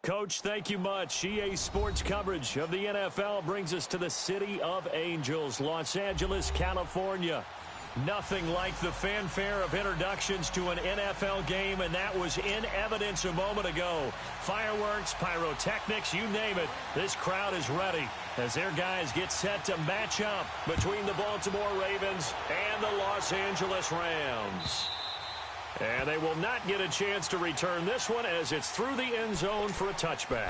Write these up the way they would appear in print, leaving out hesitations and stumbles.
Coach, thank you much. EA Sports coverage of the NFL brings us to the City of Angels, Los Angeles, California. Nothing like the fanfare of introductions to an NFL game, and that was in evidence a moment ago. Fireworks, pyrotechnics, you name it. This crowd is ready as their guys get set to match up between the Baltimore Ravens and the Los Angeles Rams. And they will not get a chance to return this one as it's through the end zone for a touchback.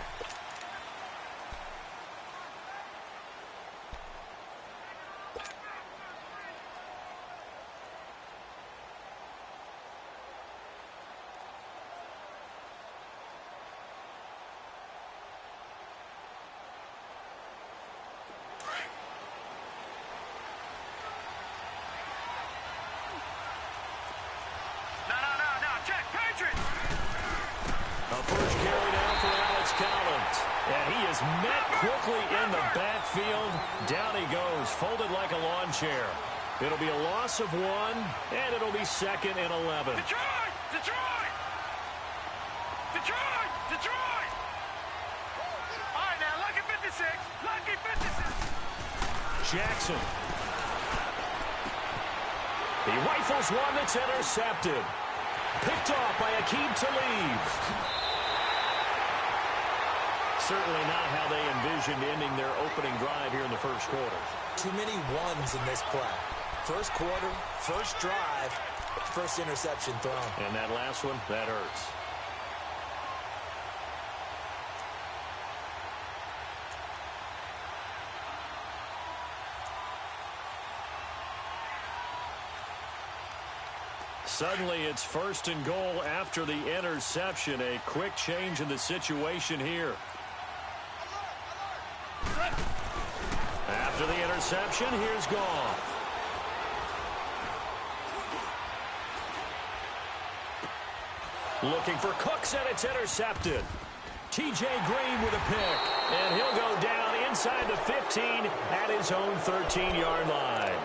Down he goes, folded like a lawn chair. It'll be a loss of 1, and it'll be 2nd and 11. Detroit! Detroit! Detroit! Detroit! All right, now, lucky 56. Lucky 56. Jackson. He rifles one that's intercepted. Picked off by Aqib Talib. Certainly not how they envisioned ending their opening drive here in the first quarter. Too many ones in this play. First quarter, first drive, first interception thrown. And that last one, that hurts. Suddenly it's 1st and goal after the interception. A quick change in the situation here. After the interception, here's Goff. Looking for Cooks, and it's intercepted. T.J. Green with a pick, and he'll go down inside the 15 at his own 13-yard line.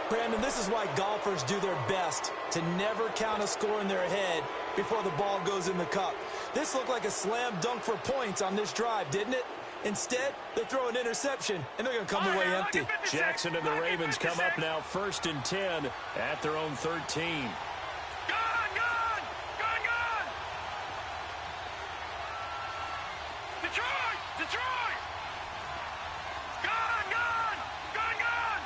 Brandon, this is why golfers do their best to never count a score in their head before the ball goes in the cup. This looked like a slam dunk for points on this drive, didn't it? Instead, they throw an interception, and they're going to come away empty. Jackson and the Ravens come up now 1st and 10 at their own 13. Gone! Gone! Gone! Gone! Detroit! Detroit! Gone! Gone! Gone! Gone!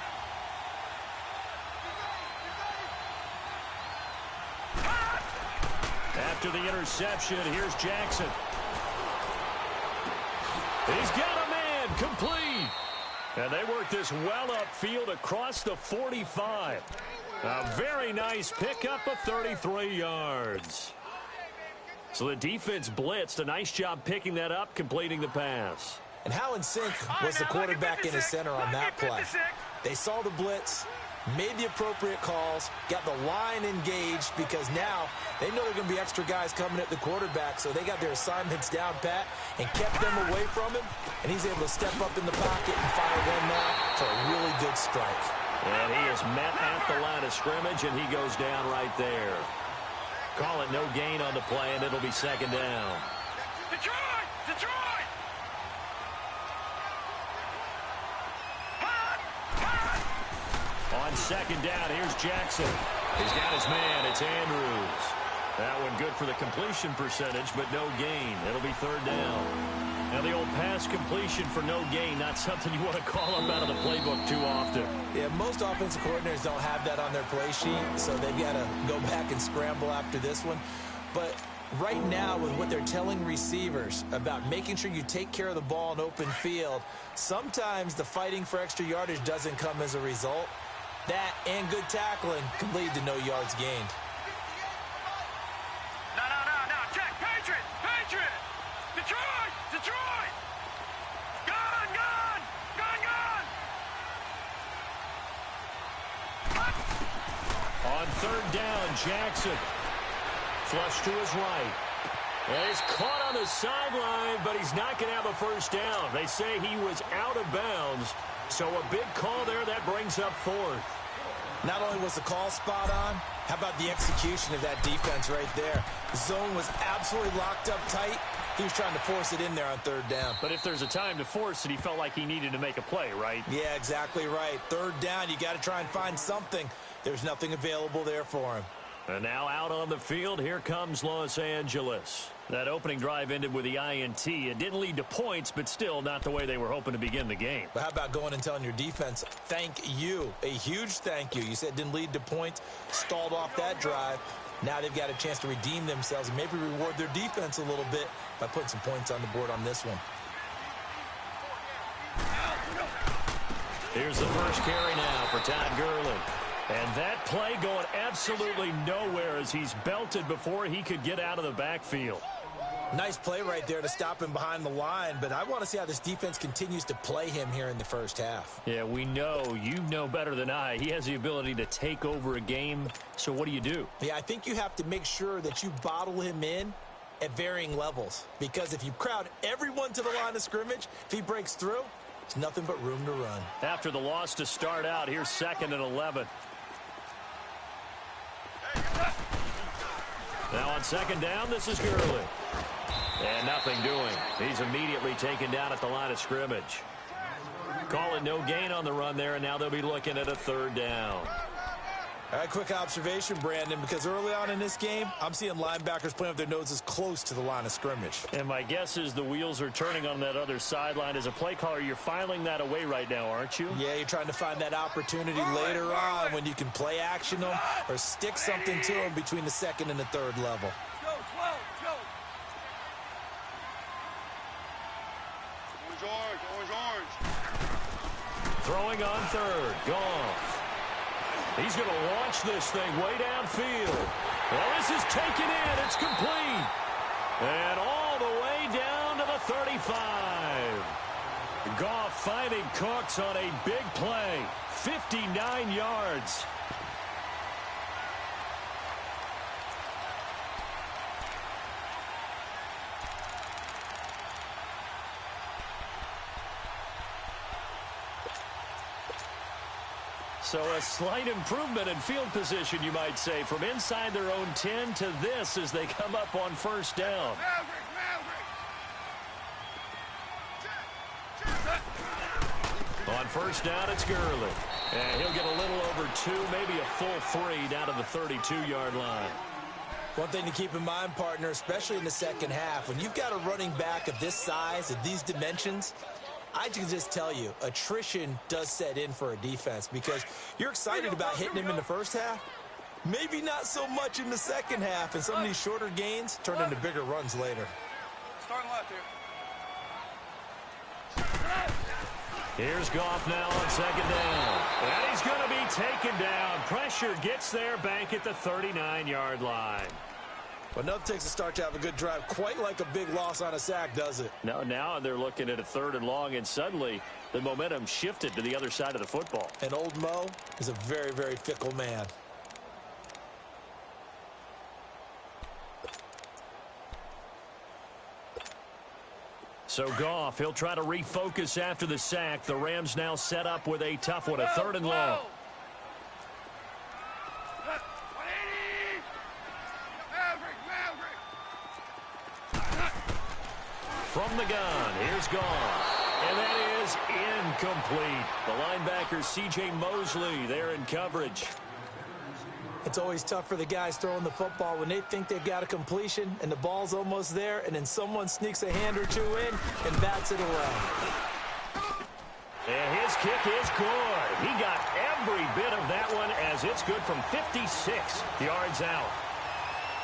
After the interception, here's Jackson. He's got a man, complete. And they work this well upfield across the 45. A very nice pickup of 33 yards. So the defense blitzed. A nice job picking that up, completing the pass. And how in sync was the quarterback in his center on that play? They saw the blitz, made the appropriate calls, got the line engaged because now they know there are going to be extra guys coming at the quarterback, so they got their assignments down pat and kept them away from him, and he's able to step up in the pocket and fire one now for a really good strike. And he is met at the line of scrimmage, and he goes down right there. Call it no gain on the play, and it'll be 2nd down. Detroit! Detroit! On 2nd down, here's Jackson. He's got his man. It's Andrews. That one good for the completion percentage, but no gain. It'll be 3rd down. Now, the old pass completion for no gain, not something you want to call up out of the playbook too often. Yeah, most offensive coordinators don't have that on their play sheet, so they've got to go back and scramble after this one. But right now, with what they're telling receivers about making sure you take care of the ball in open field, sometimes the fighting for extra yardage doesn't come as a result. That and good tackling can lead to no yards gained. No. Check. Patriot! Patriot! Detroit! Detroit! Gone! Gone! Gone! Gone! On 3rd down, Jackson. Flush to his right. And he's caught on the sideline, but he's not going to have a 1st down. They say he was out of bounds. So a big call there that brings up 4th. Not only was the call spot on, how about the execution of that defense right there? The zone was absolutely locked up tight, He was trying to force it in there on third down. But if there's a time to force it, he felt like he needed to make a play, right? Yeah, exactly right. Third down, you got to try and find something. There's nothing available there for him. And now out on the field, here comes Los Angeles. That opening drive ended with the INT. It didn't lead to points, but still not the way they were hoping to begin the game. But how about going and telling your defense, thank you, a huge thank you. You said it didn't lead to points, stalled off that drive. Now they've got a chance to redeem themselves and maybe reward their defense a little bit by putting some points on the board on this one. Here's the first carry now for Todd Gurley. And that play going absolutely nowhere as he's belted before he could get out of the backfield. Nice play right there to stop him behind the line, but I want to see how this defense continues to play him here in the first half. Yeah, we know. You know better than I. He has the ability to take over a game, so what do? Yeah, I think you have to make sure that you bottle him in at varying levels, because if you crowd everyone to the line of scrimmage, if he breaks through, it's nothing but room to run. After the loss to start out, here's 2nd and 11. Now on 2nd down, this is Gurley. And nothing doing. He's immediately taken down at the line of scrimmage. Call it no gain on the run there, and now they'll be looking at a 3rd down. All right, quick observation, Brandon, because early on in this game, I'm seeing linebackers playing with their noses close to the line of scrimmage. And my guess is the wheels are turning on that other sideline. As a play caller, you're filing that away right now, aren't you? Yeah, you're trying to find that opportunity later on when you can play action them or stick something to them between the 2nd and the 3rd level. Throwing on 3rd, Goff. He's going to launch this thing way downfield. Well, this is taken in. It's complete. And all the way down to the 35. Goff finding Cooks on a big play. 59 yards. So a slight improvement in field position, you might say, from inside their own 10 to this as they come up on 1st down. On 1st down, it's Gurley. And he'll get a little over 2, maybe a full 3 down to the 32-yard line. One thing to keep in mind, partner, especially in the 2nd half, when you've got a running back of this size, of these dimensions, I can just tell you, attrition does set in for a defense because you're excited about hitting him in the 1st half. Maybe not so much in the 2nd half, and some of these shorter gains turn into bigger runs later. Starting left here. Here's Goff now on 2nd down. And he's going to be taken down. Pressure gets there back at the 39-yard line. Well, nothing takes a start to have a good drive quite like a big loss on a sack, does it? No, now they're looking at a 3rd and long, and suddenly the momentum shifted to the other side of the football. And old Mo is a very, very fickle man. So Goff, he'll try to refocus after the sack. The Rams now set up with a tough one, a 3rd and long. From the gun, here's Goff. And that is incomplete. The linebacker, C.J. Mosley, there in coverage. It's always tough for the guys throwing the football when they think they've got a completion and the ball's almost there, and then someone sneaks a hand or two in and bats it away. And his kick is good. He got every bit of that one as it's good from 56 yards out.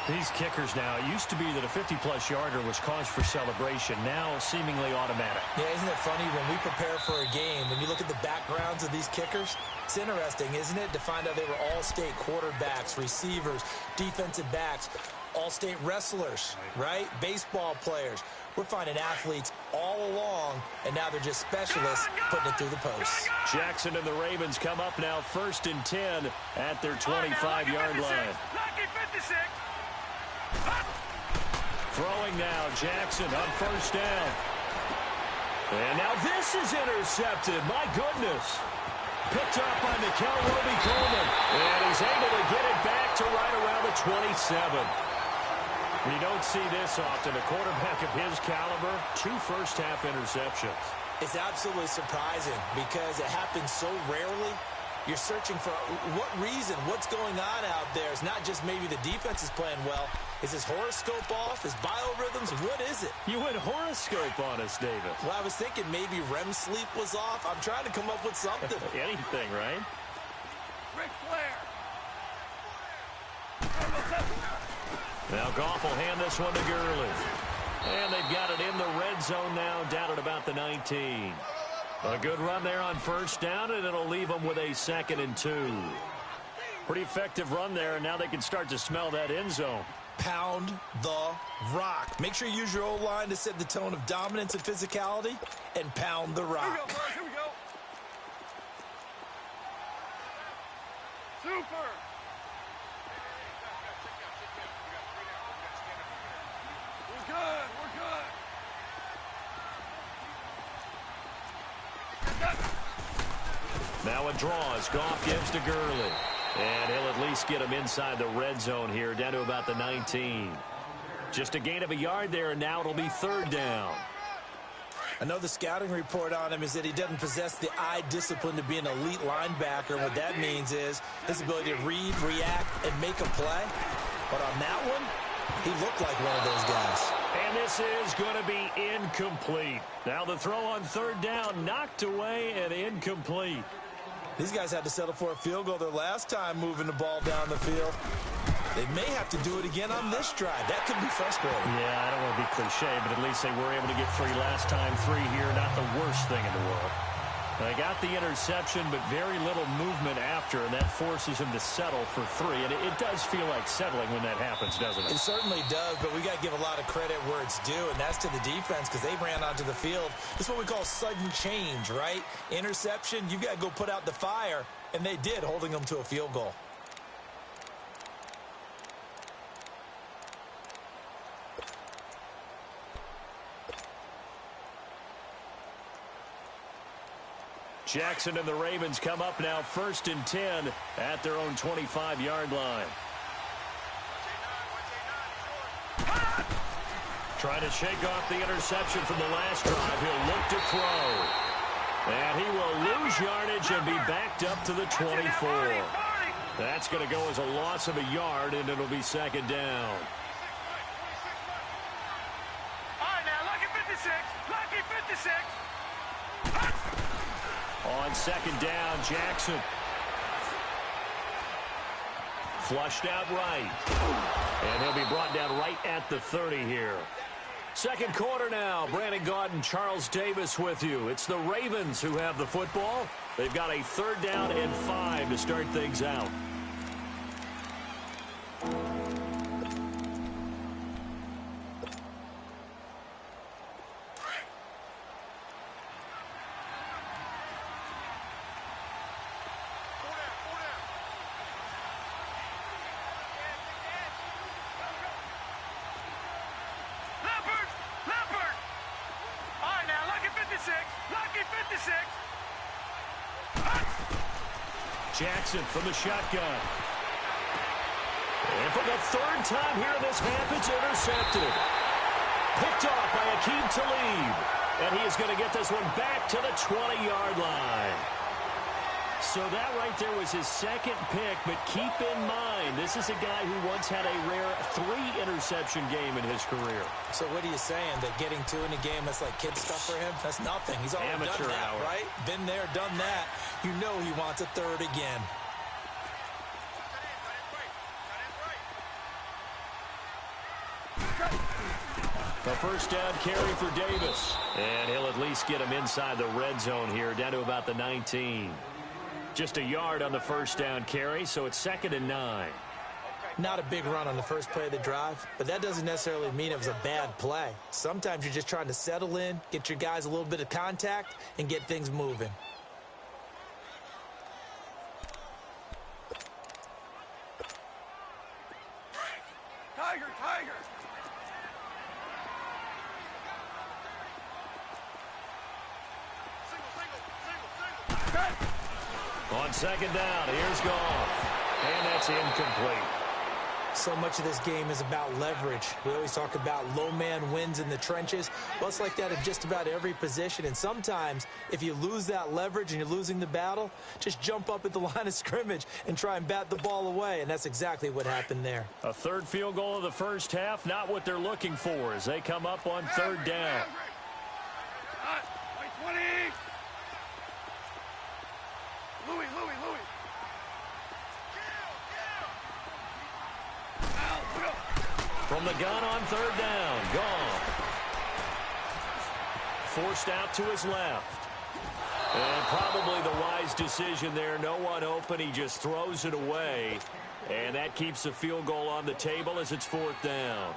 These kickers now, it used to be that a 50-plus yarder was cause for celebration. Now seemingly automatic. Yeah, isn't it funny when we prepare for a game, when you look at the backgrounds of these kickers, it's interesting, isn't it, to find out they were all-state quarterbacks, receivers, defensive backs, all-state wrestlers, right? Baseball players. We're finding athletes all along, and now they're just specialists putting it through the posts. Jackson and the Ravens come up now 1st and 10 at their 25-yard line. Lucky 56. Throwing now, Jackson on 1st down. And now this is intercepted. My goodness. Picked up by Mikel Roby-Coleman. And he's able to get it back to right around the 27. You don't see this often. A quarterback of his caliber, 2 first-half interceptions. It's absolutely surprising because it happens so rarely. You're searching for what reason, what's going on out there. It's not just maybe the defense is playing well. Is his horoscope off? His biorhythms? What is it? You went horoscope on us, David. Well, I was thinking maybe REM sleep was off. I'm trying to come up with something. Anything, right? Ric Flair. Now Goff will hand this one to Gurley. And they've got it in the red zone now, down at about the 19. A good run there on first down, and it'll leave them with a 2nd and 2. Pretty effective run there, and now they can start to smell that end zone. Pound the rock. Make sure you use your O-line to set the tone of dominance and physicality, and pound the rock. Here we go, here we go. Super. We're good, we're good. Now a draw as Goff gives to Gurley. And he'll at least get him inside the red zone here, down to about the 19. Just a gain of a yard there, and now it'll be 3rd down. I know the scouting report on him is that he doesn't possess the eye discipline to be an elite linebacker. What that means is his ability to read, react, and make a play. But on that one, he looked like one of those guys. And this is going to be incomplete. Now the throw on 3rd down, knocked away and incomplete. These guys had to settle for a field goal their last time moving the ball down the field. They may have to do it again on this drive. That could be frustrating. Yeah, I don't want to be cliche, but at least they were able to get 3 last time. 3 here, not the worst thing in the world. They got the interception, but very little movement after, and that forces him to settle for 3. And it does feel like settling when that happens, doesn't it? It certainly does, but we got to give a lot of credit where it's due, and that's to the defense because they ran onto the field. This is what we call sudden change, right? Interception, you got to go put out the fire, and they did, holding them to a field goal. Jackson and the Ravens come up now 1st and 10 at their own 25-yard line. Trying to shake off the interception from the last drive. He'll look to throw. And he will lose yardage and be backed up to the 24. That's going to go as a loss of a yard, and it'll be 2nd down. All right, now, lucky 56. Lucky 56. On 2nd down, Jackson. Flushed out right. And he'll be brought down right at the 30 here. 2nd quarter now. Brandon Gaudin, Charles Davis with you. It's the Ravens who have the football. They've got a 3rd down and 5 to start things out. Jackson from the shotgun. And for the 3rd time here in this half, it's intercepted. Picked off by Akeem Talib. And he is going to get this one back to the 20-yard line. So that right there was his 2nd pick, but keep in mind, this is a guy who once had a rare 3-interception game in his career. So what are you saying, that getting 2 in a game, that's like kid stuff for him? That's nothing. He's already amateur done that, hour. right? Been there, done that. You know he wants a 3rd again. A 1st down carry for Davis. And he'll at least get him inside the red zone here, down to about the 19. Just a yard on the 1st down carry, so it's 2nd and 9. Not a big run on the first play of the drive, but that doesn't necessarily mean it was a bad play. Sometimes you're just trying to settle in, get your guys a little bit of contact, and get things moving. Tiger, Tiger. On 2nd down, here's Goff. And that's incomplete. So much of this game is about leverage. We always talk about low man wins in the trenches. Well, it's like that in just about every position. And sometimes, if you lose that leverage and you're losing the battle, just jump up at the line of scrimmage and try and bat the ball away. And that's exactly what happened there. A third field goal of the first half, not what they're looking for as they come up on third down. 20. Louis. From the gun on third down, gone. Forced out to his left. And probably the wise decision there. No one open. He just throws it away. And that keeps the field goal on the table as it's fourth down.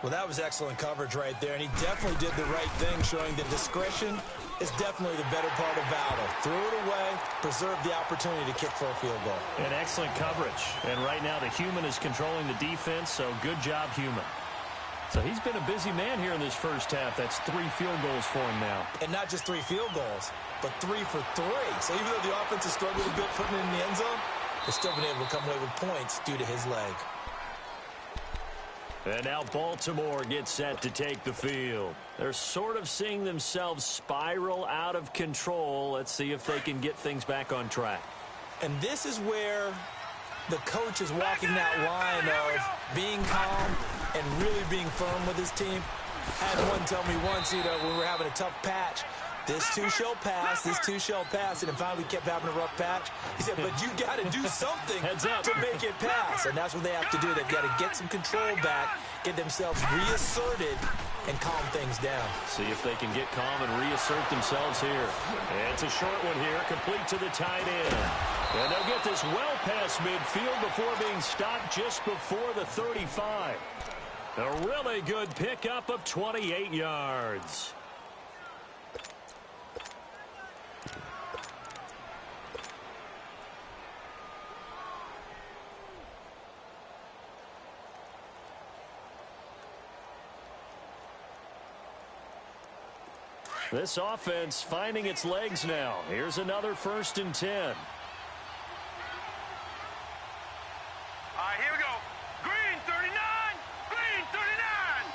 Well, that was excellent coverage right there, and he definitely did the right thing, showing that discretion is definitely the better part of valor. Threw it away, preserved the opportunity to kick for a field goal. And excellent coverage. And right now the human is controlling the defense, so good job, human. So he's been a busy man here in this first half. That's 3 field goals for him now. And not just 3 field goals, but 3 for 3. So even though the offense has struggled a bit putting it in the end zone, they've still been able to come away with points due to his leg. And now Baltimore gets set to take the field. They're sort of seeing themselves spiral out of control. Let's see if they can get things back on track. And this is where the coach is walking that line of being calm and really being firm with his team. I had one tell me once, when we were having a tough patch, this too shall pass, this too shall pass. And finally we kept having a rough patch. He said, but you got to do something to make it pass. And that's what they have to do. They've got to get some control back, get themselves reasserted, and calm things down. See if they can get calm and reassert themselves here. And it's a short one here, complete to the tight end. And they'll get this well past midfield before being stopped just before the 35. A really good pickup of 28 yards. This offense finding its legs now. Here's another 1st and 10. All right, here we go. Green 39. Green 39.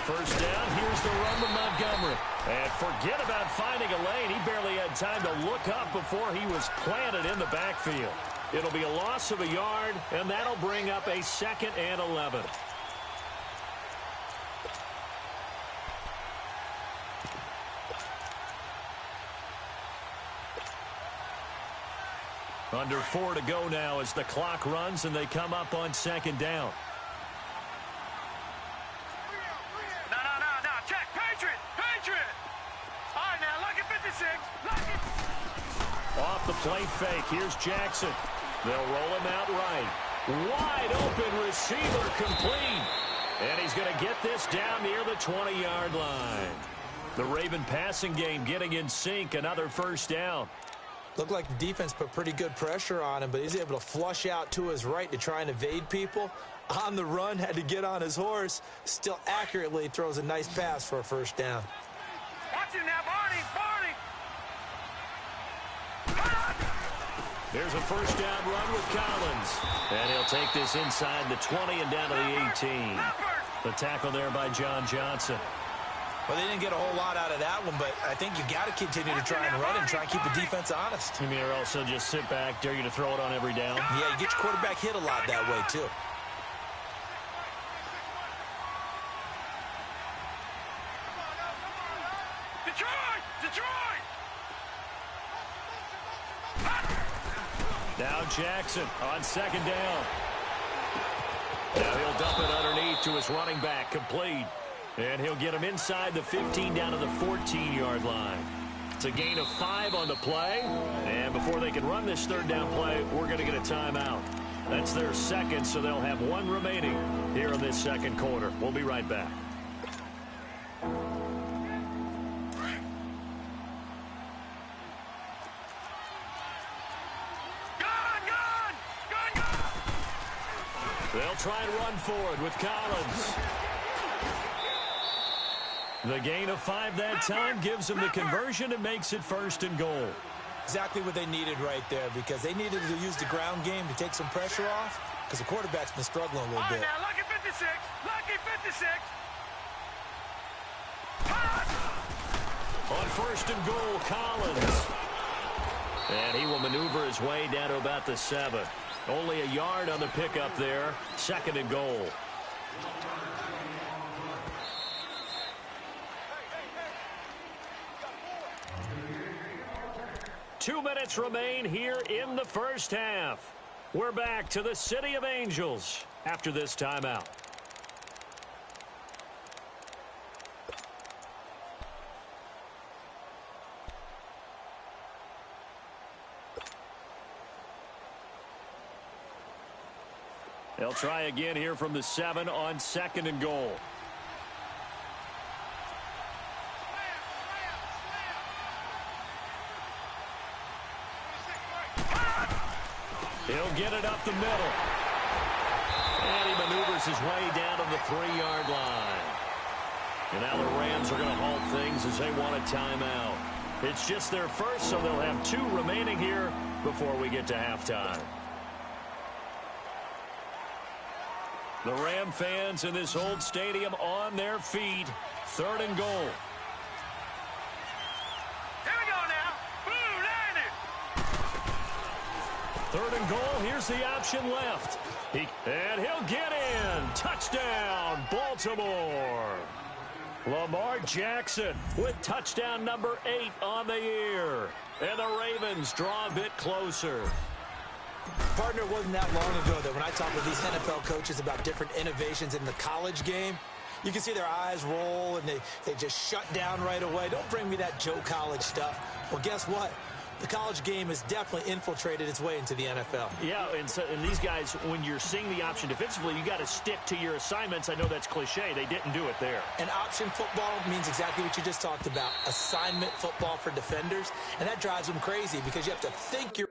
First down, here's the run to Montgomery. And forget about finding a lane. He barely had time to look up before he was planted in the backfield. It'll be a loss of a yard, and that'll bring up a 2nd and 11. Under 4 to go now as the clock runs and they come up on 2nd down. No. Check. Patriot. All right, now, lucky 56. Lucky. Off the play fake. Here's Jackson. They'll roll him out right. Wide open receiver complete. And he's going to get this down near the 20-yard line. The Raven passing game getting in sync. Another 1st down. Looked like the defense put pretty good pressure on him, but he's able to flush out to his right to try and evade people. On the run, had to get on his horse. Still accurately throws a nice pass for a 1st down. Watch it now, Barney. Here's a 1st down run with Collins. And he'll take this inside the 20 and down to the 18. The tackle there by John Johnson. Well, they didn't get a whole lot out of that one, but I think you've got to continue to try and run and try and keep the defense honest. You mean, or also just sit back, dare you to throw it on every down? Yeah, you get your quarterback hit a lot that way, too. Detroit! Now Jackson on 2nd down. Now he'll dump it underneath to his running back, complete. And he'll get him inside the 15 down to the 14-yard line. It's a gain of 5 on the play. And before they can run this 3rd down play, we're going to get a timeout. That's their 2nd, so they'll have 1 remaining here in this 2nd quarter. We'll be right back. They'll try and run forward with Collins. The gain of 5 that time gives them the conversion and makes it 1st and goal. Exactly what they needed right there, because they needed to use the ground game to take some pressure off, because the quarterback's been struggling a little bit. Now, lucky 56, lucky 56. On first and goal, Collins. And he will maneuver his way down to about the 7. Only a yard on the pickup there. Second and goal. Two minutes remain here in the first half. We're back to the City of Angels after this timeout. They'll try again here from the 7 on second and goal. He'll get it up the middle. And he maneuvers his way down to the 3-yard line. And now the Rams are going to halt things as they want a timeout. It's just their first, so they'll have 2 remaining here before we get to halftime. The Ram fans in this old stadium on their feet. Third and goal. Here we go now. Blue line it. Third and goal. Here's the option left. And he'll get in. Touchdown, Baltimore. Lamar Jackson with touchdown number 8 on the year. And the Ravens draw a bit closer. Partner, it wasn't that long ago that when I talk with these NFL coaches about different innovations in the college game, you can see their eyes roll and they just shut down right away. Don't bring me that Joe College stuff. Well, guess what? The college game has definitely infiltrated its way into the NFL. Yeah, and these guys, when you're seeing the option defensively, you got to stick to your assignments. I know that's cliche. They didn't do it there. And option football means exactly what you just talked about, assignment football for defenders. And that drives them crazy because you have to think you're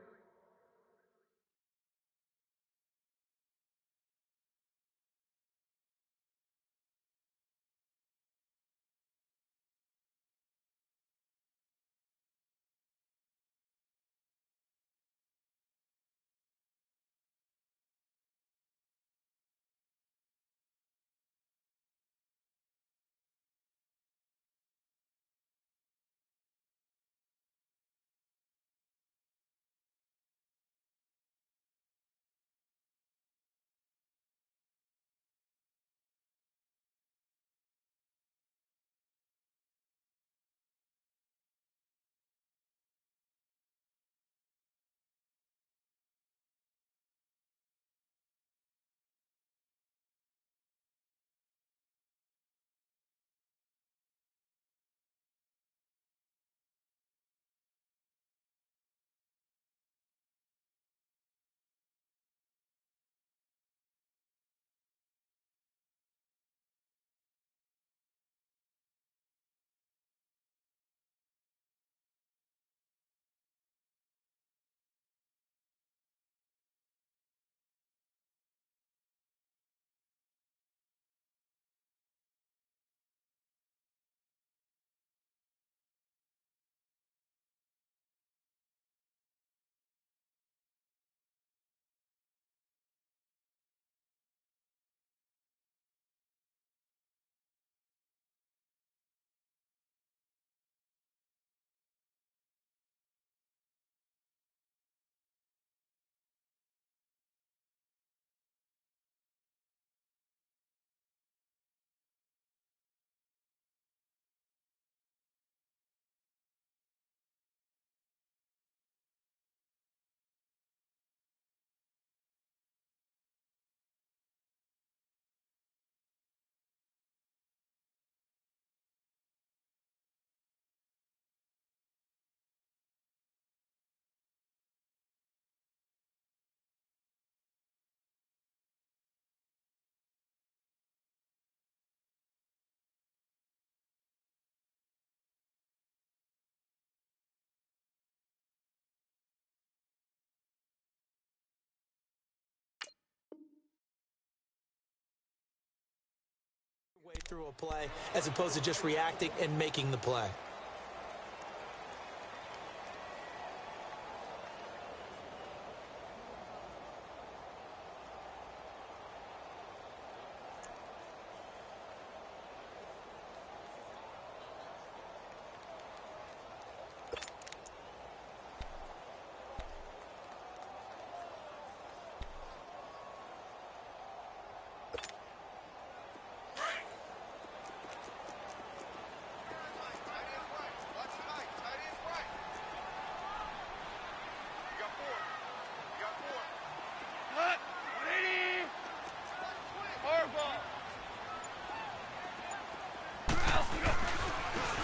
way through a play as opposed to just reacting and making the play.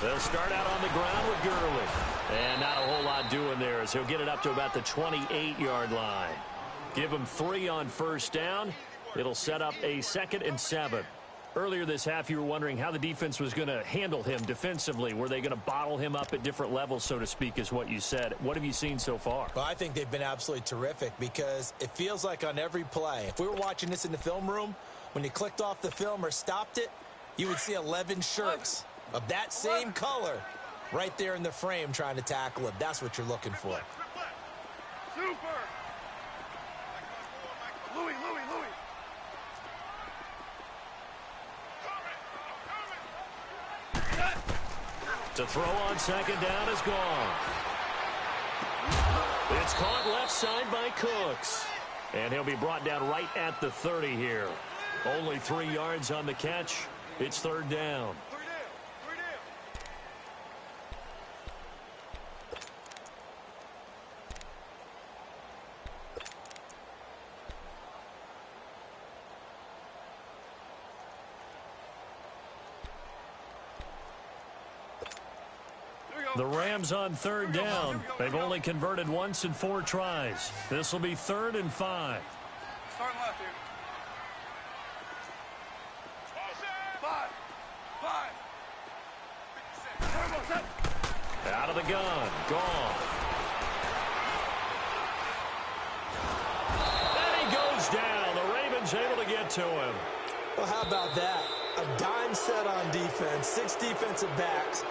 They'll start out on the ground with Gurley. And not a whole lot doing there as he'll get it up to about the 28-yard line. Give him 3 on first down. It'll set up a 2nd and 7. Earlier this half, you were wondering how the defense was going to handle him defensively. Were they going to bottle him up at different levels, so to speak, is what you said. What have you seen so far? Well, I think they've been absolutely terrific because it feels like on every play, if we were watching this in the film room, when you clicked off the film or stopped it, you would see 11 shirts of that same color right there in the frame trying to tackle him. That's what you're looking for. Super. Louis. To throw on second down is gone. It's caught left side by Cooks. And he'll be brought down right at the 30 here. Only 3 yards on the catch. It's 3rd down. The Rams on 3rd down. They've only converted once in 4 tries. This will be 3rd and 5. Starting left here. 5. Out of the gun. Gone. And he goes down. The Ravens able to get to him. Well, how about that? A dime set on defense, 6 defensive backs.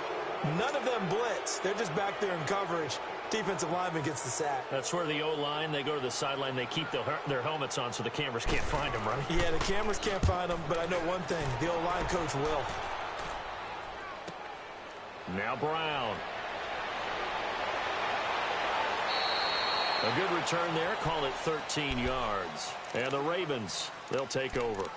None of them blitz. They're just back there in coverage. Defensive lineman gets the sack. That's where the O-line, they go to the sideline, they keep their helmets on so the cameras can't find them, right? Yeah, the cameras can't find them, but I know one thing. The O-line coach will. Now Brown. A good return there. Call it 13 yards. And the Ravens, they'll take over.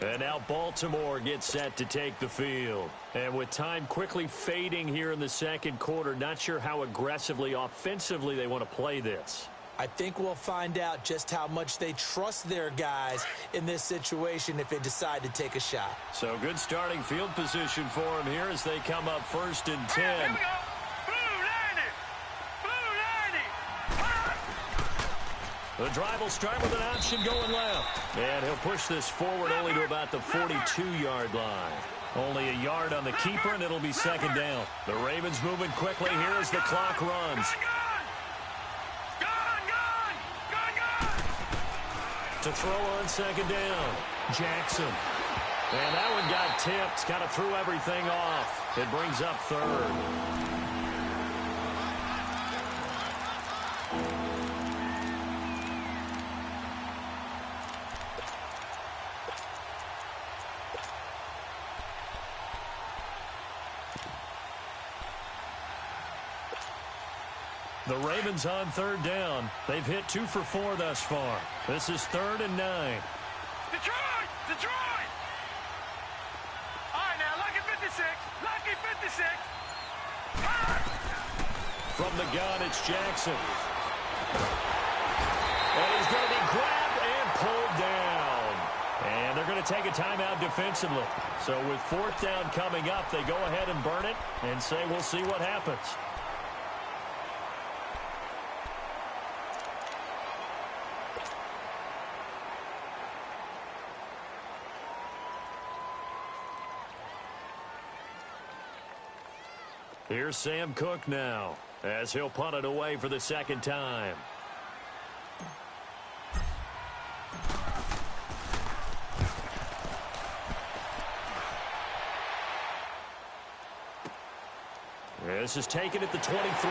And now Baltimore gets set to take the field. And with time quickly fading here in the second quarter, not sure how aggressively, offensively they want to play this. I think we'll find out just how much they trust their guys in this situation if they decide to take a shot. So good starting field position for them here as they come up 1st and 10. Here we go. The drive will start with an option going left. And he'll push this forward only to about the 42-yard line. Only a yard on the keeper, and it'll be 2nd down. The Ravens moving quickly here as the clock runs. To throw on 2nd down, Jackson. And that one got tipped, kind of threw everything off. It brings up 3rd. The Ravens on 3rd down. They've hit 2 for 4 thus far. This is 3rd and 9. Detroit! All right, now, lucky 56. Lucky 56. From the gun, it's Jackson. And he's going to be grabbed and pulled down. And they're going to take a timeout defensively. So with 4th down coming up, they go ahead and burn it and say we'll see what happens. Here's Sam Cook now as he'll punt it away for the 2nd time. This is taken at the 23.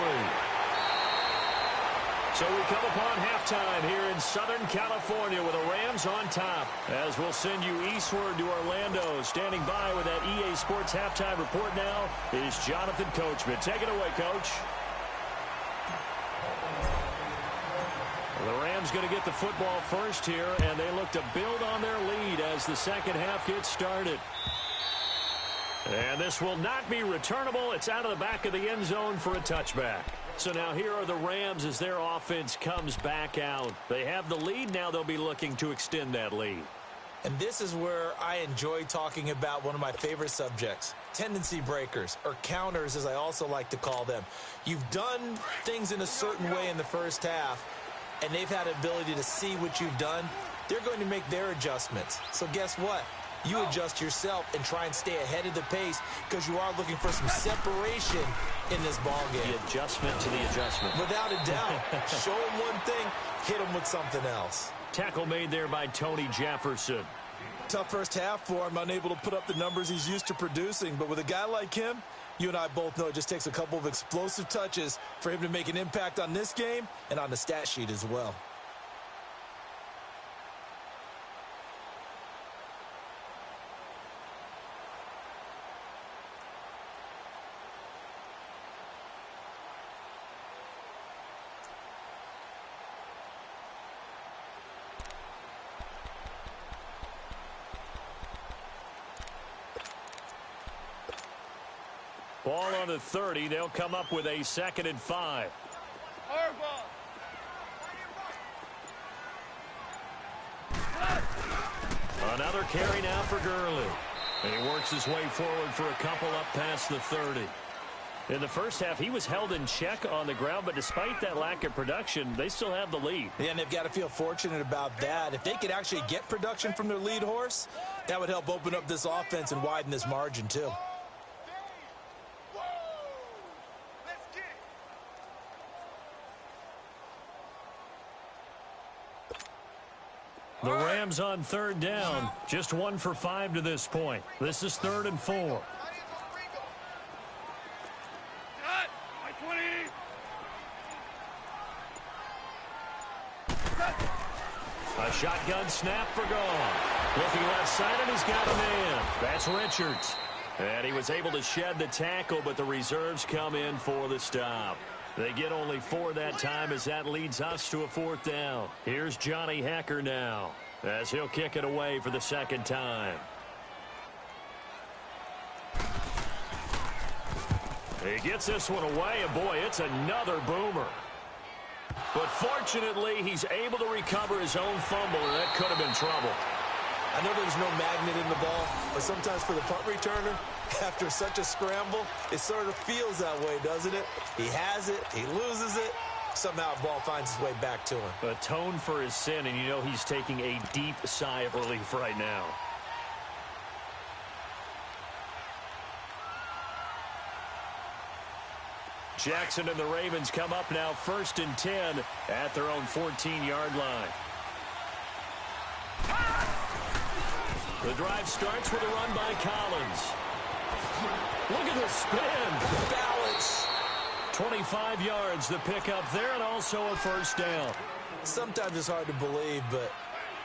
So we come upon halftime here in Southern California with the Rams on top. As we'll send you eastward to Orlando. Standing by with that EA Sports halftime report now is Jonathan Coachman. Take it away, Coach. The Rams going to get the football first here, and they look to build on their lead as the second half gets started. And this will not be returnable. It's out of the back of the end zone for a touchback. So now here are the Rams as their offense comes back out. They have the lead. Now they'll be looking to extend that lead. And this is where I enjoy talking about one of my favorite subjects, tendency breakers, or counters as I also like to call them. You've done things in a certain way in the first half, and they've had the ability to see what you've done. They're going to make their adjustments. So guess what? You adjust yourself and try and stay ahead of the pace because you are looking for some separation in this ball game. The adjustment to the adjustment. Without a doubt. Show them one thing, hit them with something else. Tackle made there by Tony Jefferson. Tough first half for him, unable to put up the numbers he's used to producing. But with a guy like him, you and I both know it just takes a couple of explosive touches for him to make an impact on this game and on the stat sheet as well. Ball on the 30. They'll come up with a 2nd and 5. Another carry now for Gurley. And he works his way forward for a couple up past the 30. In the first half, he was held in check on the ground, but despite that lack of production, they still have the lead. Yeah, and they've got to feel fortunate about that. If they could actually get production from their lead horse, that would help open up this offense and widen this margin too. The Rams on 3rd down. Just 1 for 5 to this point. This is 3rd and 4. A shotgun snap for gone. Looking left side, and he's got a man. That's Richards. And he was able to shed the tackle, but the reserves come in for the stop. They get only 4 that time as that leads us to a 4th down. Here's Johnny Hecker now as he'll kick it away for the 2nd time. He gets this one away, and boy, it's another boomer. But fortunately, he's able to recover his own fumble, and that could have been trouble. I know there's no magnet in the ball, but sometimes for the punt returner, after such a scramble, it sort of feels that way, doesn't it? He has it, he loses it, somehow the ball finds its way back to him. Atone for his sin, and you know he's taking a deep sigh of relief right now. Jackson and the Ravens come up now 1st and 10 at their own 14-yard line. The drive starts with a run by Collins. Look at the spin. Balance. 25 yards, the pickup there, and also a 1st down. Sometimes it's hard to believe, but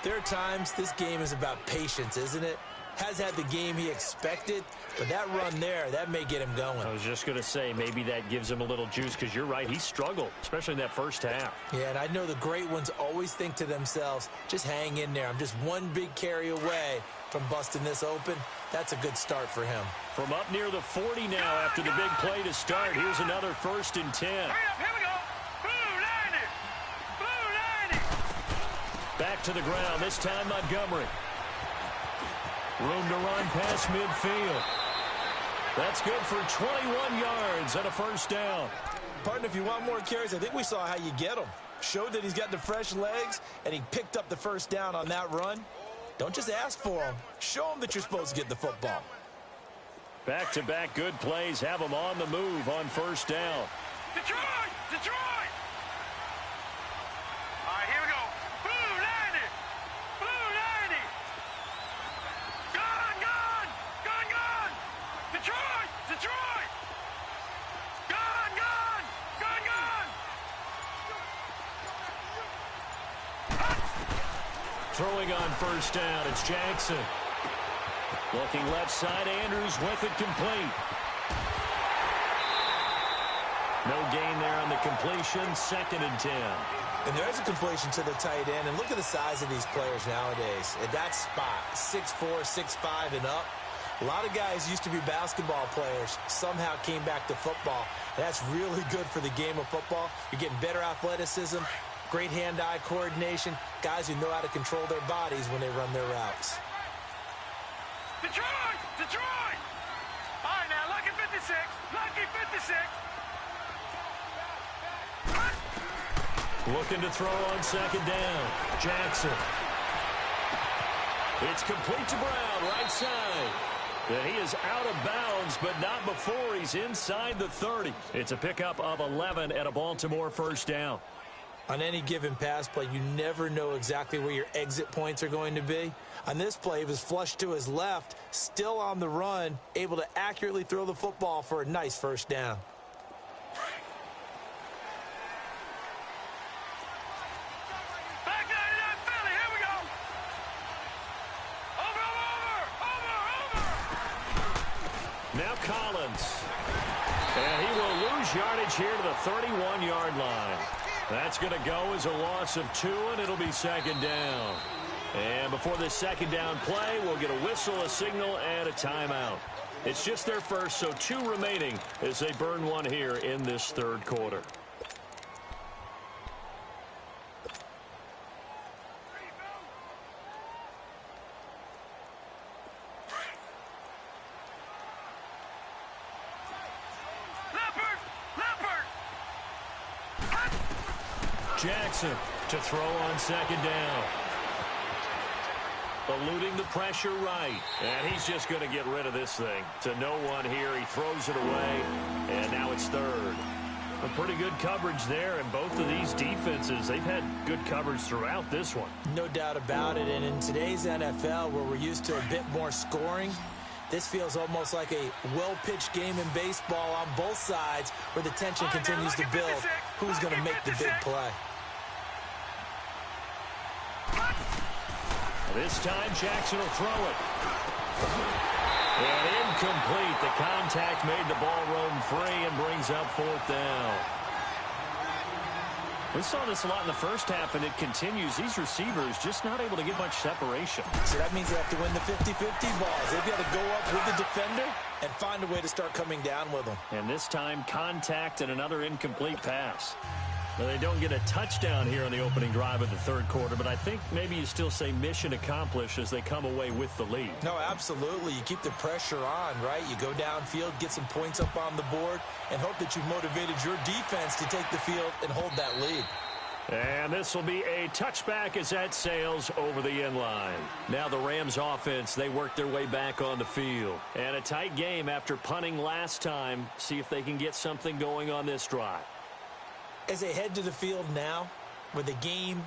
there are times this game is about patience, isn't it? Has had the game he expected, but that run there, that may get him going. I was just going to say, maybe that gives him a little juice, because you're right, he struggled, especially in that first half. Yeah, and I know the great ones always think to themselves, just hang in there. I'm just one big carry away from busting this open. That's a good start for him. From up near the 40 now after the big play to start, here's another 1st and 10. Hurry up, here we go. Blue 90. Blue 90. Back to the ground, this time Montgomery. Room to run past midfield. That's good for 21 yards and a 1st down. Partner, if you want more carries, I think we saw how you get them. Showed that he's got the fresh legs, and he picked up the 1st down on that run. Don't just ask for them. Show them that you're supposed to get the football. Back-to-back good plays have them on the move on 1st down. Detroit! Detroit! All right, here we go. Blue 90. Blue 90. Gone, gone. Gone, gone. Detroit! Detroit! Gone, gone. Gone, gone. Throwing on 1st down, it's Jackson. Looking left side, Andrews with it complete. No gain there on the completion, 2nd and 10. And there's a completion to the tight end, and look at the size of these players nowadays. At that spot, 6'4", 6'5", and up. A lot of guys used to be basketball players, somehow came back to football. And that's really good for the game of football. You're getting better athleticism, great hand-eye coordination, guys who know how to control their bodies when they run their routes. Detroit! Detroit! All right, now, lucky 56. Lucky 56. Looking to throw on second down. Jackson. It's complete to Brown, right side. And he is out of bounds, but not before he's inside the 30. It's a pickup of 11 and a Baltimore first down. On any given pass play, you never know exactly where your exit points are going to be. On this play, he was flushed to his left, still on the run, able to accurately throw the football for a nice first down. Back 99 Philly, here we go. Over. Now Collins. And he will lose yardage here to the 31-yard line. That's going to go as a loss of 2, and it'll be second down. And before this second down play, we'll get a whistle, a signal, and a timeout. It's just their first, so 2 remaining as they burn one here in this third quarter. Jackson to throw on second down. Eluding the pressure right. And he's just going to get rid of this thing. To no one here. He throws it away. And now it's third. A pretty good coverage there. And both of these defenses, they've had good coverage throughout this one. No doubt about it. And in today's NFL, where we're used to a bit more scoring, this feels almost like a well-pitched game in baseball on both sides where the tension continues to build. Who's going to make the big play? This time, Jackson will throw it. And incomplete. The contact made the ball roam free and brings up fourth down. We saw this a lot in the first half, and it continues. These receivers just not able to get much separation. So that means they have to win the 50-50 balls. They've got to go up with the defender and find a way to start coming down with them. And this time, contact and another incomplete pass. Now, they don't get a touchdown here on the opening drive of the third quarter, but I think maybe you still say mission accomplished as they come away with the lead. No, absolutely. You keep the pressure on, right? You go downfield, get some points up on the board, and hope that you've motivated your defense to take the field and hold that lead. And this will be a touchback as that sails over the end line. Now the Rams offense, they work their way back on the field. And a tight game after punting last time. See if they can get something going on this drive. As they head to the field now, with the game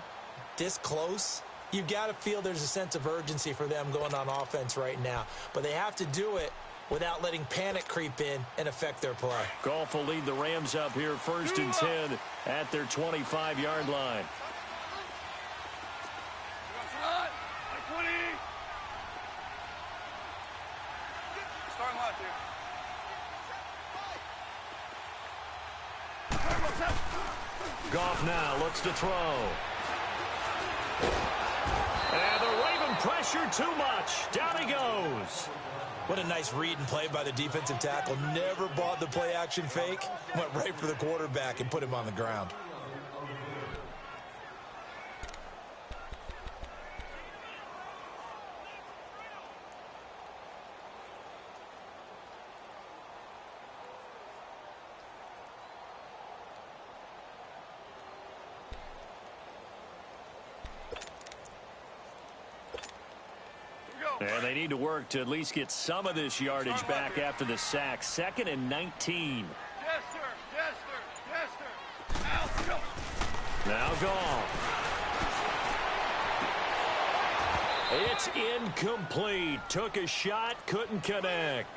this close, you've got to feel there's a sense of urgency for them going on offense right now. But they have to do it without letting panic creep in and affect their play. Goff will lead the Rams up here 1st and 10 at their 25-yard line. Starting left here. Goff now looks to throw. And the Raven pressure too much. Down he goes. What a nice read and play by the defensive tackle. Never bought the play-action fake. Went right for the quarterback and put him on the ground. And they need to work to at least get some of this yardage back after the sack. 2nd and 19. Yes, sir. Yes, sir. Yes, sir. Now go. Now gone. It's incomplete. Took a shot, couldn't connect.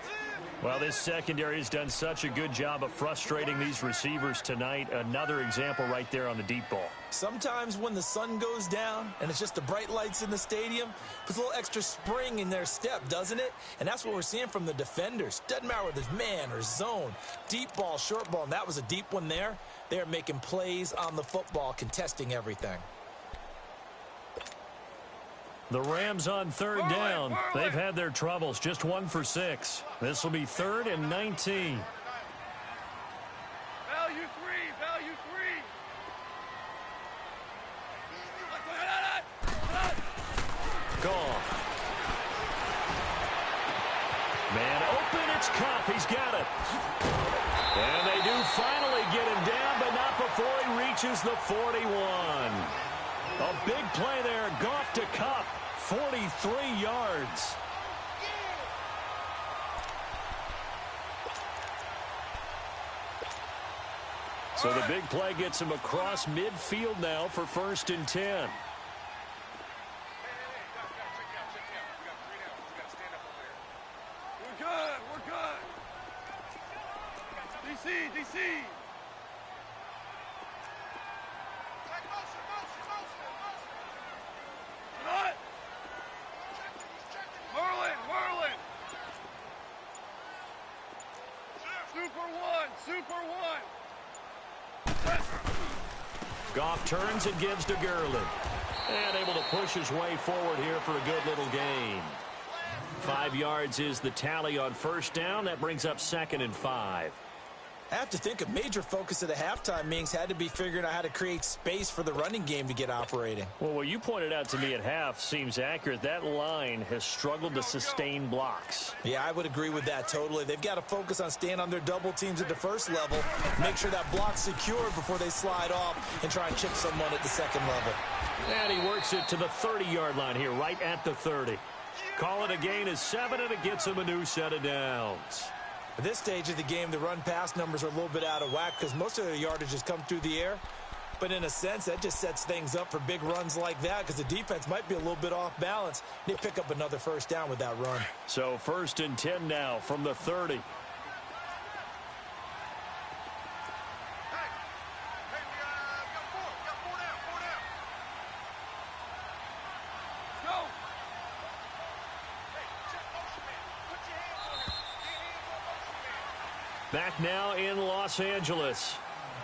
Well, this secondary has done such a good job of frustrating these receivers tonight. Another example right there on the deep ball. Sometimes when the sun goes down and it's just the bright lights in the stadium, puts a little extra spring in their step, doesn't it? And that's what we're seeing from the defenders. Doesn't matter whether it's man or zone, deep ball, short ball, and that was a deep one there. They're making plays on the football, contesting everything. The Rams on 3rd down. They've had their troubles. Just 1 for 6. This will be 3rd and 19. Value 3. Value 3. Goff. It's Cup. He's got it. And they do finally get him down, but not before he reaches the 41. A big play there. Goff to Cup. 43 yards. So the big play gets him across midfield now for 1st and 10. DC. Merlin. Super one. Goff turns and gives to Gurley. And able to push his way forward here for a good little gain. 5 yards is the tally on 1st down. That brings up 2nd and 5. I have to think a major focus of the halftime meetings had to be figuring out how to create space for the running game to get operating. Well, what you pointed out to me at half seems accurate. That line has struggled to sustain blocks. Yeah, I would agree with that totally. They've got to focus on staying on their double teams at the 1st level, make sure that block's secured before they slide off and try and chip someone at the 2nd level. And he works it to the 30-yard line here, right at the 30. Call it a gain of 7, and it gets him a new set of downs. At this stage of the game, the run-pass numbers are a little bit out of whack because most of their yardage has come through the air. But in a sense, that just sets things up for big runs like that because the defense might be a little bit off balance. They pick up another 1st down with that run. So 1st and 10 now from the 30. Back now in Los Angeles.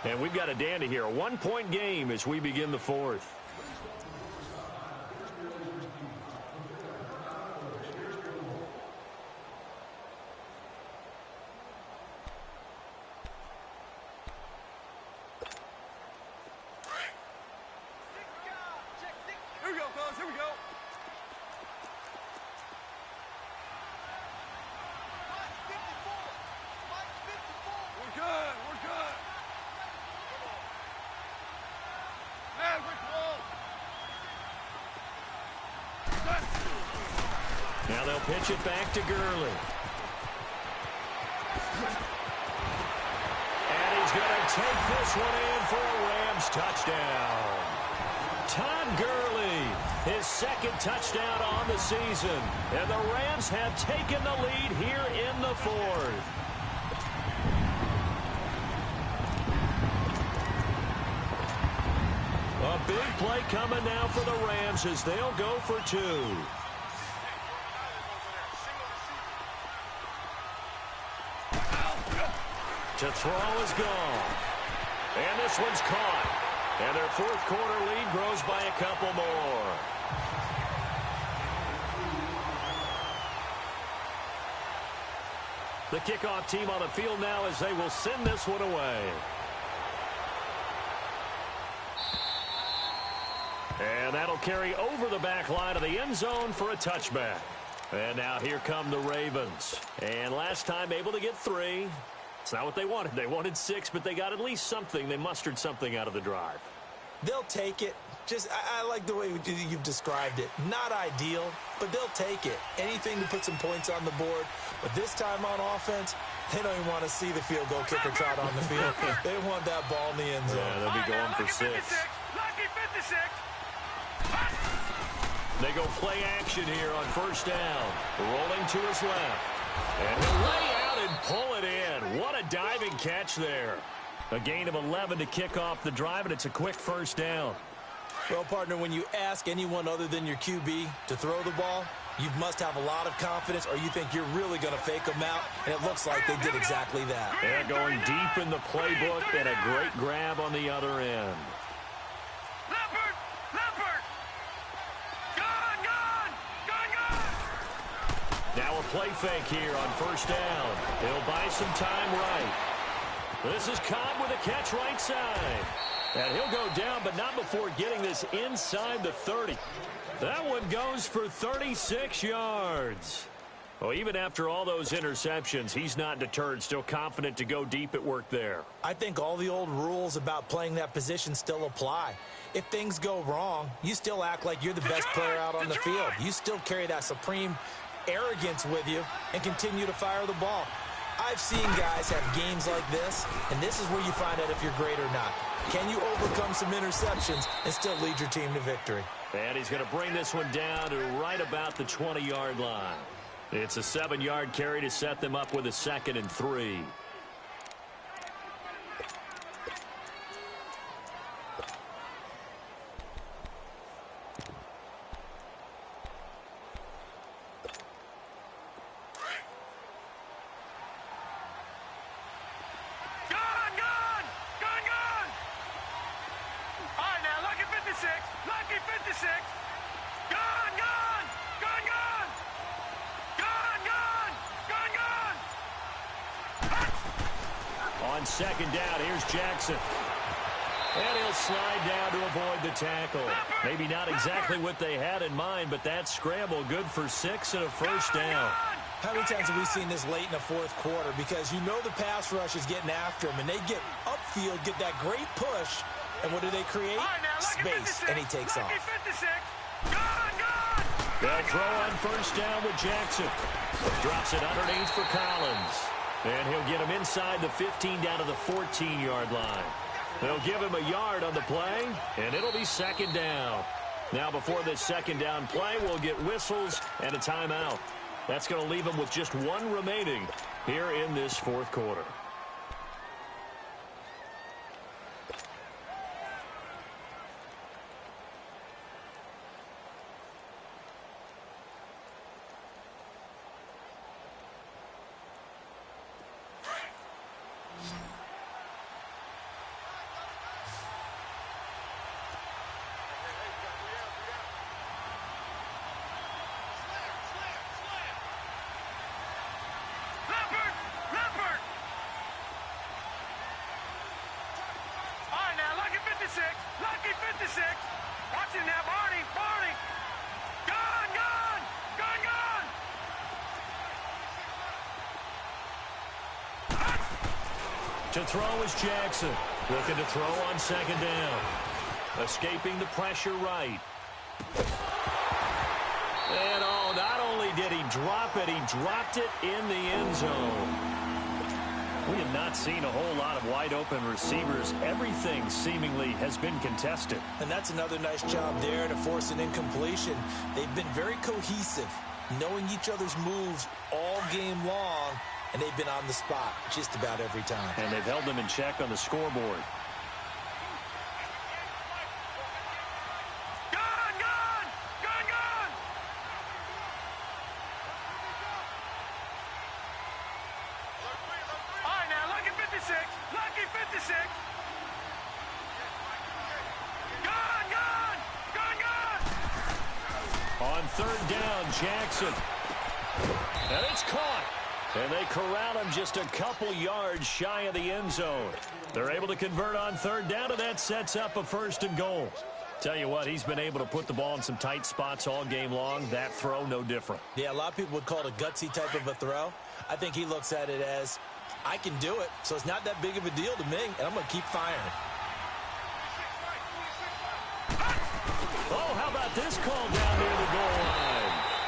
And we've got a dandy here. A 1-point game as we begin the 4th. Here we go, fellas. Here we go. We're good. Man, now they'll pitch it back to Gurley. And he's going to take this one in for a Rams touchdown. Todd Gurley, his 2nd touchdown on the season. And the Rams have taken the lead here in the 4th. A big play coming now for the Rams as they'll go for 2. To throw is gone. And this one's caught. And their 4th quarter lead grows by a couple more. The kickoff team on the field now as they will send this one away. And that'll carry over the back line of the end zone for a touchback. And now here come the Ravens. And last time able to get 3. It's not what they wanted. They wanted 6, but they got at least something. They mustered something out of the drive. They'll take it. I like the way you've described it. Not ideal, but they'll take it. Anything to put some points on the board. But this time on offense, they don't even want to see the field goal kicker trot on the field. They want that ball in the end zone. Yeah, they'll be going for 6. Lucky 56. They go play action here on 1st down. Rolling to his left. And he'll lay out and pull it in. What a diving catch there. A gain of 11 to kick off the drive, and it's a quick 1st down. Well, partner, when you ask anyone other than your QB to throw the ball, you must have a lot of confidence or you think you're really going to fake them out, and it looks like they did exactly that. They're going deep in the playbook and a great grab on the other end. Leopard! Gone! Now a play fake here on 1st down. He'll buy some time right. This is Cobb with a catch right side. And he'll go down, but not before getting this inside the 30. That one goes for 36 yards. Well, even after all those interceptions, he's not deterred, still confident to go deep at work there. I think all the old rules about playing that position still apply. If things go wrong, you still act like you're the best player out on the field. You still carry that supreme arrogance with you and continue to fire the ball. I've seen guys have games like this, and this is where you find out if you're great or not. Can you overcome some interceptions and still lead your team to victory? And he's going to bring this one down to right about the 20-yard line. It's a 7-yard carry to set them up with a 2nd and 3. On 2nd down, here's Jackson. And he'll slide down to avoid the tackle. Maybe not exactly what they had in mind, but that scramble good for 6 and a 1st down. How many times have we seen this late in the 4th quarter? Because you know the pass rush is getting after him, and they get upfield, get that great push, and what do they create? Space, and he takes off. They'll throw on 1st down with Jackson. Drops it underneath for Collins. And he'll get him inside the 15 down to the 14-yard line. They'll give him a yard on the play, and it'll be 2nd down. Now, before this 2nd down play, we'll get whistles and a timeout. That's going to leave them with just 1 remaining here in this 4th quarter. Lucky 56. Watch him now, Barney. Gone. To throw is Jackson. Looking to throw on 2nd down. Escaping the pressure right. And not only did he drop it, he dropped it in the end zone. We have not seen a whole lot of wide-open receivers. Everything seemingly has been contested. And that's another nice job there to force an incompletion. They've been very cohesive, knowing each other's moves all game long, and they've been on the spot just about every time. And they've held them in check on the scoreboard. Lucky 56. On 3rd down, Jackson. And it's caught. And they corral him just a couple yards shy of the end zone. They're able to convert on 3rd down, and that sets up a 1st and goal. Tell you what, he's been able to put the ball in some tight spots all game long. That throw, no different. Yeah, a lot of people would call it a gutsy type of a throw. I think he looks at it as, I can do it, so it's not that big of a deal to me, and I'm going to keep firing. Oh, how about this call down near the goal line?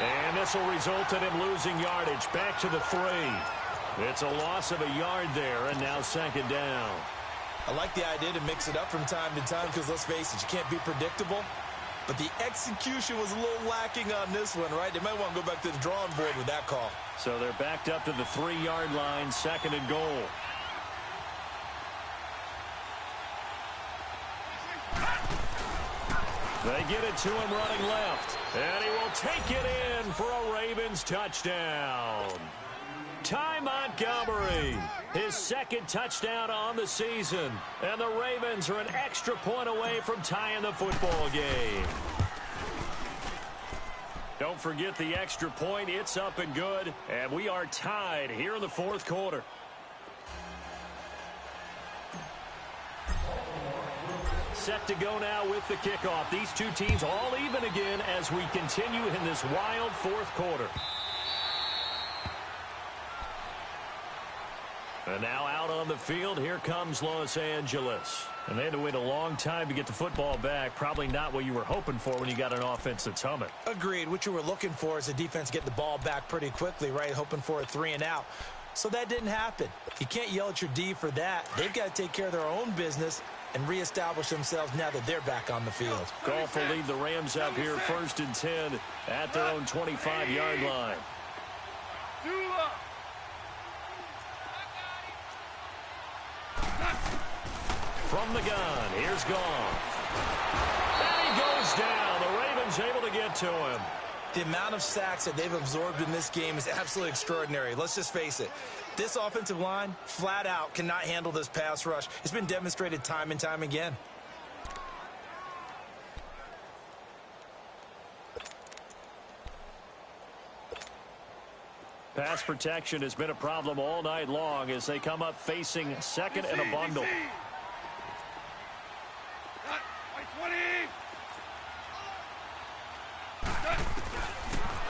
And this will result in him losing yardage back to the 3. It's a loss of a yard there, and now 2nd down. I like the idea to mix it up from time to time because, let's face it, you can't be predictable. But the execution was a little lacking on this one, right? They might want to go back to the drawing board with that call. So they're backed up to the 3-yard line, 2nd and goal. They get it to him running left. And he will take it in for a Ravens touchdown. Ty Montgomery, his 2nd touchdown on the season. And the Ravens are an extra point away from tying the football game. Don't forget the extra point. It's up and good. And we are tied here in the 4th quarter. Set to go now with the kickoff. These two teams all even again as we continue in this wild 4th quarter. And now out on the field, here comes Los Angeles. And they had to wait a long time to get the football back. Probably not what you were hoping for when you got an offense that's humming. Agreed. What you were looking for is the defense get the ball back pretty quickly, right? Hoping for a 3 and out. So that didn't happen. You can't yell at your D for that. They've got to take care of their own business and reestablish themselves now that they're back on the field. Goff will lead the Rams up here 1st and 10 at their own 25-yard line. From the gun, here's Goff. And he goes down. The Ravens able to get to him. The amount of sacks that they've absorbed in this game is absolutely extraordinary. Let's just face it. This offensive line, flat out, cannot handle this pass rush. It's been demonstrated time and time again. Pass protection has been a problem all night long as they come up facing second and a bundle.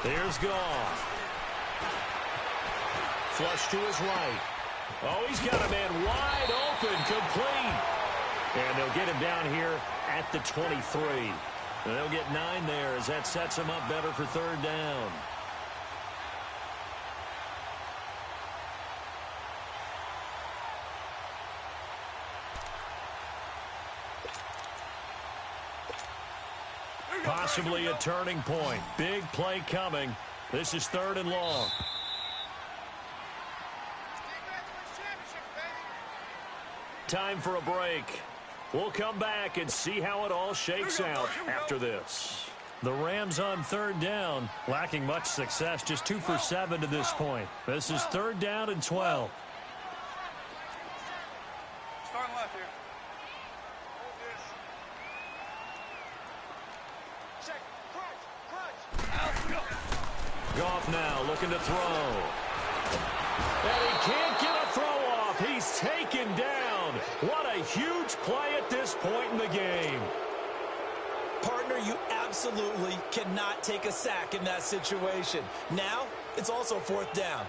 Here's Goff. Flush to his right. Oh, he's got a man wide open, complete. And they'll get him down here at the 23. And they'll get 9 there as that sets him up better for 3rd down. Possibly a turning point. Big play coming. This is 3rd and long. Time for a break. We'll come back and see how it all shakes out after this. The Rams on 3rd down, lacking much success, just 2 for 7 to this point. This is 3rd down and 12. Starting left here. Goff now looking to throw. And he can't get a throw off. He's taken down. What a huge play at this point in the game. Partner, you absolutely cannot take a sack in that situation. Now, it's also 4th down.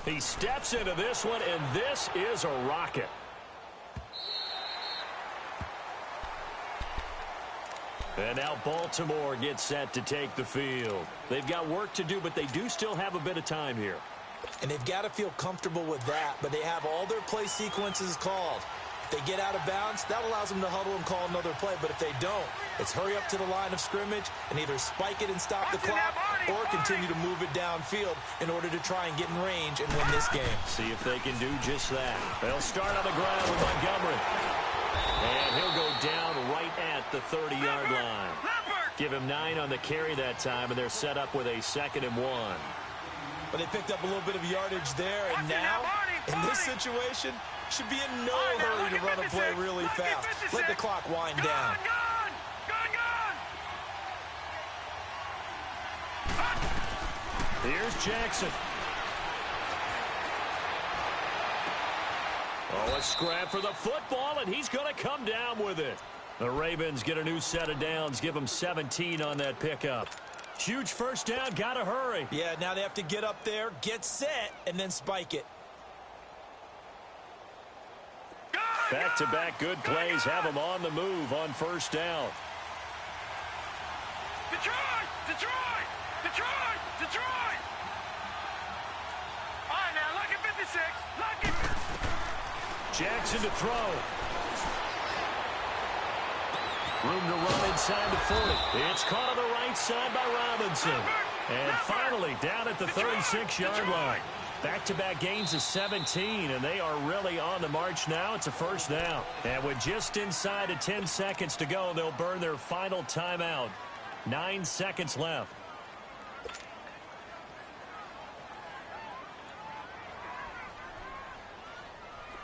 He steps into this one, and this is a rocket. And now Baltimore gets set to take the field. They've got work to do, but they do still have a bit of time here. And they've got to feel comfortable with that, but they have all their play sequences called. If they get out of bounds, that allows them to huddle and call another play, but if they don't, it's hurry up to the line of scrimmage and either spike it and stop the clock or continue to move it downfield in order to try and get in range and win this game. See if they can do just that. They'll start on the ground with Montgomery. And he'll go down right at the 30-yard line. Give him 9 on the carry that time, and they're set up with a 2nd and 1. But they picked up a little bit of yardage there, and now, in this situation, should be in no hurry to run a play really fast. Let the clock wind down. Here's Jackson. Oh, a scrap for the football, and he's going to come down with it. The Ravens get a new set of downs, give them 17 on that pickup. Huge 1st down, got to hurry. Yeah, now they have to get up there, get set, and then spike it. Back-to-back good plays have them on the move on 1st down. Detroit! Detroit! Detroit! Detroit! All right, now, look at 56. Look at... Jackson to throw. Room to run inside the 40. It's caught on the right side by Robinson. And finally down at the 36-yard line. Back-to-back gains of 17, and they are really on the march now. It's a 1st down. And with just inside of 10 seconds to go, they'll burn their final timeout. 9 seconds left.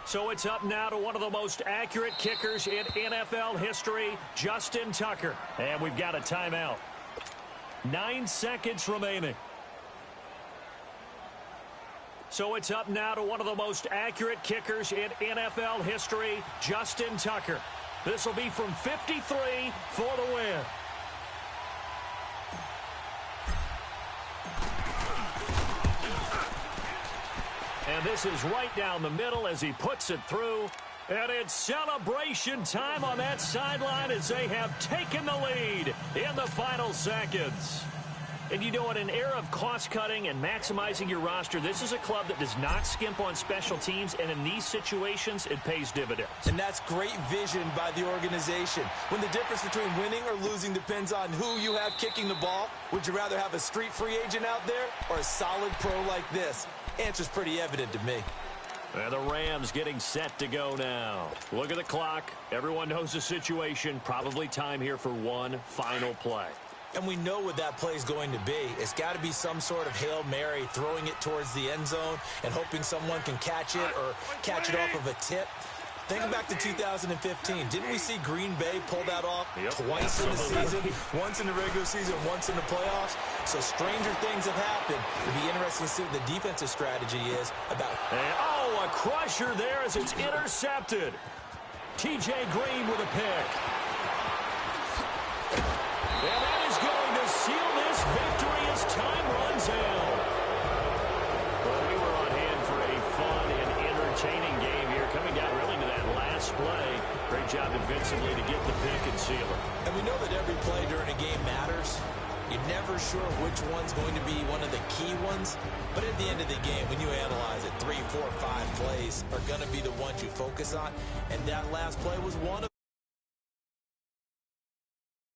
So it's up now to one of the most accurate kickers in NFL history, Justin Tucker. And we've got a timeout. 9 seconds remaining. So it's up now to one of the most accurate kickers in NFL history, Justin Tucker. This will be from 53 for the win. And this is right down the middle as he puts it through. And it's celebration time on that sideline as they have taken the lead in the final seconds. And you know, in an era of cost-cutting and maximizing your roster, this is a club that does not skimp on special teams, and in these situations, it pays dividends. And that's great vision by the organization. When the difference between winning or losing depends on who you have kicking the ball, would you rather have a street free agent out there or a solid pro like this? Answer's pretty evident to me. And the Rams getting set to go now. Look at the clock. Everyone knows the situation. Probably time here for one final play. And we know what that play is going to be. It's got to be some sort of Hail Mary, throwing it towards the end zone and hoping someone can catch it or catch it off of a tip. Thinking back to 2015, didn't we see Green Bay pull that off twice in the season? Once in the regular season, once in the playoffs. So stranger things have happened. It'll be interesting to see what the defensive strategy is about. And, a crusher there as it's intercepted. T.J. Green with a pick. And that is going to seal this victory as time runs out. Well, we were on hand for a fun and entertaining game here, coming down really to that last play. Great job defensively to get the pick and seal it. And we know that every play during a game matters. You're never sure which one's going to be one of the key ones. But at the end of the game, when you analyze it, 3, 4, 5 plays are going to be the ones you focus on. And that last play was one of